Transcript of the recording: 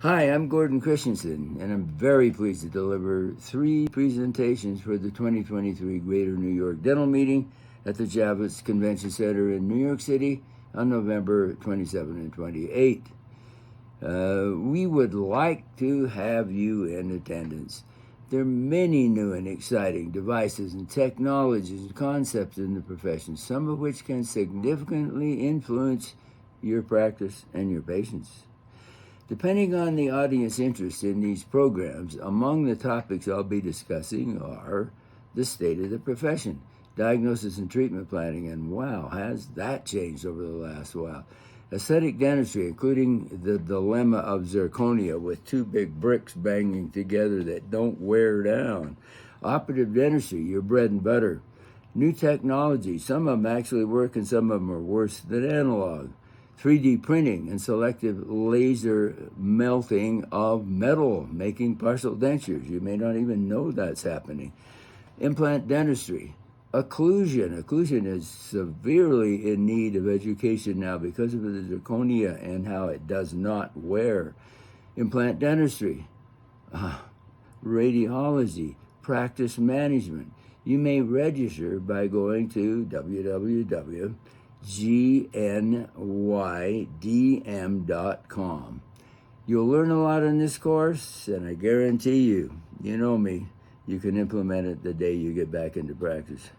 Hi, I'm Gordon Christensen, and I'm very pleased to deliver 3 presentations for the 2023 Greater New York Dental Meeting at the Javits Convention Center in New York City on November 27 and 28. We would like to have you in attendance. There are many new and exciting devices and technologies and concepts in the profession, some of which can significantly influence your practice and your patients. Depending on the audience interest in these programs, among the topics I'll be discussing are the state of the profession, diagnosis and treatment planning, and wow, has that changed over the last while? Aesthetic dentistry, including the dilemma of zirconia with 2 big bricks banging together that don't wear down. Operative dentistry, your bread and butter. New technology, some of them actually work and some of them are worse than analog. 3D printing and selective laser melting of metal, making partial dentures. You may not even know that's happening. Implant dentistry. Occlusion. Occlusion is severely in need of education now because of the zirconia and how it does not wear. Implant dentistry. Radiology. Practice management. You may register by going to GNYDM.com. You'll learn a lot in this course, and I guarantee you, you know me, you can implement it the day you get back into practice.